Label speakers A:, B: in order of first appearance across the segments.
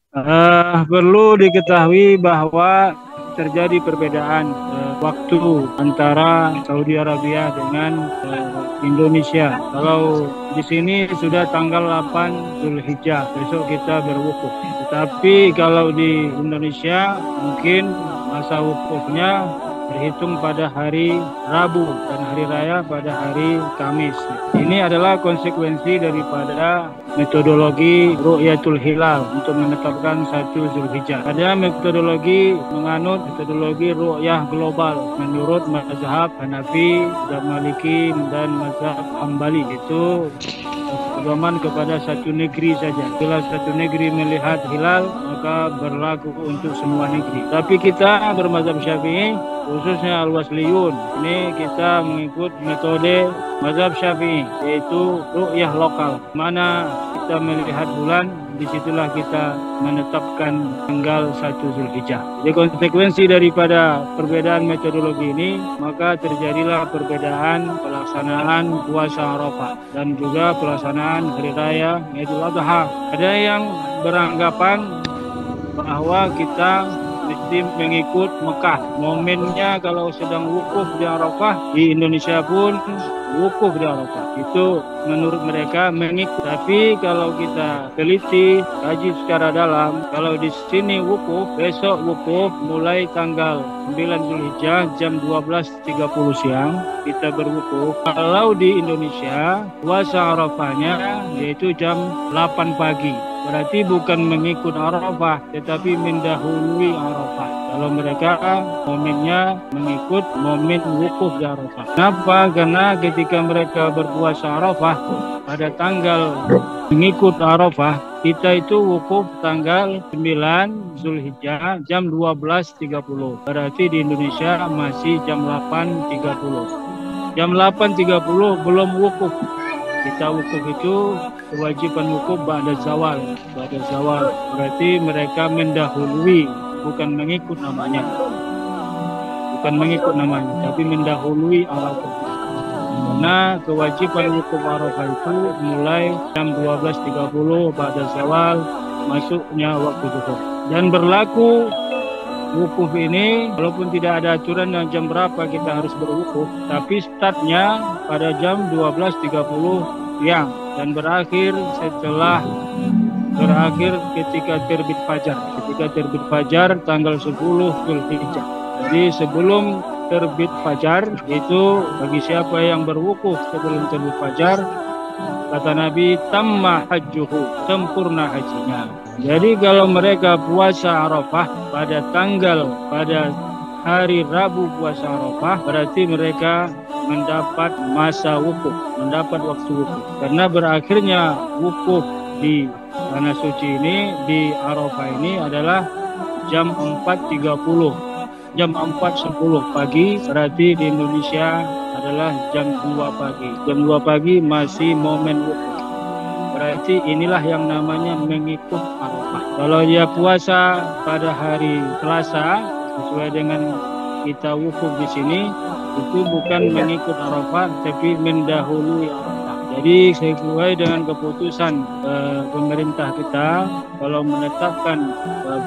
A: Perlu diketahui bahwa terjadi perbedaan waktu antara Saudi Arabia dengan Indonesia. Kalau di sini sudah tanggal 8 Zulhijjah, besok kita berwukuf. Tetapi kalau di Indonesia mungkin masa wukufnya berhitung pada hari Rabu dan hari raya pada hari Kamis. Ini adalah konsekuensi daripada metodologi Ru'yatul Hilal untuk menetapkan 1 Zulhijjah. Ada metodologi menganut metodologi ru'yah global menurut mazhab Hanafi, mazhab Maliki dan mazhab Hambali. Itu pedoman kepada satu negeri saja. Bila satu negeri melihat hilal, maka berlaku untuk semua negeri. Tapi kita bermazhab Syafi'i, khususnya Al-Wasliyun, ini kita mengikut metode mazhab Syafi'i, yaitu ru'yah lokal. Mana kita melihat bulan, disitulah kita menetapkan tanggal 1 Zulhijjah. Jadi konsekuensi daripada perbedaan metodologi ini, maka terjadilah perbedaan pelaksanaan puasa Arafah dan juga pelaksanaan hari raya Idul Adha. Ada yang beranggapan bahwa kita mesti mengikut Mekah. Momennya kalau sedang wukuf di Arafah, di Indonesia pun wukuf di Arafah. Itu menurut mereka mengikut. Tapi kalau kita teliti, kaji secara dalam, kalau di sini wukuf, besok wukuf mulai tanggal 9 Zulhijjah jam 12.30 siang kita berwukuf. Kalau di Indonesia puasa Arafahnya yaitu jam 8 pagi. Berarti bukan mengikut Arafah, tetapi mendahului Arafah. Kalau mereka momennya mengikut momen wukuf di Arafah. Kenapa? Karena ketika mereka berpuasa Arafah pada tanggal mengikut Arafah, kita itu wukuf tanggal 9 Zulhijjah jam 12.30. Berarti di Indonesia masih jam 8.30. Jam 8.30 belum wukuf. Kita wukuf itu kewajiban wukuf ba'da zawal. Ba'da zawal berarti mereka mendahului, bukan mengikut namanya. Bukan mengikut namanya, tapi mendahului Arafah. Karena kewajiban wukuf Arafah itu mulai jam 12.30 ba'da zawal masuknya waktu zuhur. Dan berlaku wukuf ini walaupun tidak ada aturan dan jam berapa kita harus berwukuf, tapi startnya pada jam 12.30 siang dan berakhir ketika terbit fajar. Ketika terbit fajar tanggal 10 Zulhijjah. Jadi sebelum terbit fajar itu bagi siapa yang berwukuf sebelum terbit fajar, kata Nabi, tamma hajjuhu, sempurna hajinya. Jadi kalau mereka puasa Arafah pada hari Rabu puasa Arafah, berarti mereka mendapat masa wukuf, mendapat waktu wukuf. Karena berakhirnya wukuf di tanah suci ini, di Arafah ini adalah jam 4.30. Jam 4.10 pagi, berarti di Indonesia adalah jam 2 pagi. Jam 2 pagi masih momen wukuf. Berarti inilah yang namanya mengikut Arafah. Kalau dia puasa pada hari Selasa, sesuai dengan kita wukuf di sini, itu bukan mengikut Arafah, tapi mendahului Arafah. Jadi sesuai dengan keputusan pemerintah kita, kalau menetapkan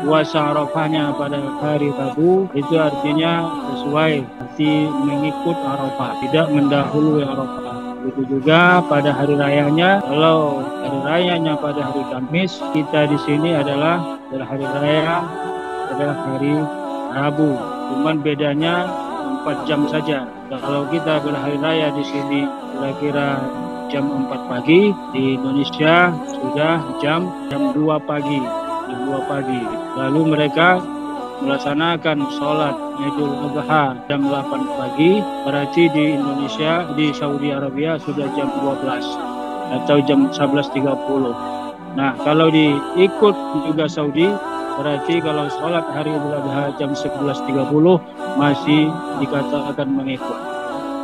A: puasa Arafahnya pada hari Rabu, itu artinya sesuai, arti mengikut Arafah, tidak mendahului Arafah. Itu juga pada hari rayanya, kalau hari rayanya pada hari Kamis, kita di sini adalah hari raya adalah hari Rabu. Cuman bedanya 4 jam saja. Kalau kita berhari raya di sini kira-kira jam 4 pagi, di Indonesia sudah jam 2 pagi. Jam 2 pagi. Lalu mereka melaksanakan sholat Idul Adha jam 8 pagi, berarti di Indonesia, di Saudi Arabia sudah jam 12 atau jam 11.30. Nah, kalau diikut juga Saudi, berarti kalau sholat hari Idul Adha jam 11.30 masih dikatakan mengikut.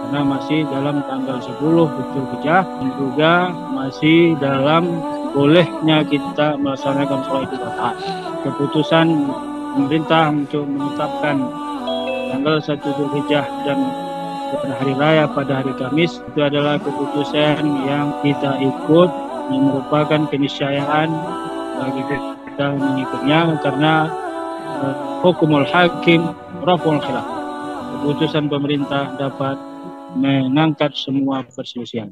A: Karena masih dalam tanggal 10 Zulhijjah dan juga masih dalam bolehnya kita melaksanakan sholat Idul Adha. Keputusan pemerintah untuk menetapkan tanggal 1 Zulhijjah dan hari raya pada hari Kamis itu adalah keputusan yang kita ikut, yang merupakan keniscayaan bagi kita. kita mengikutnya karena hukumul hakim raful khilaf. Keputusan pemerintah dapat mengangkat semua perselisihan.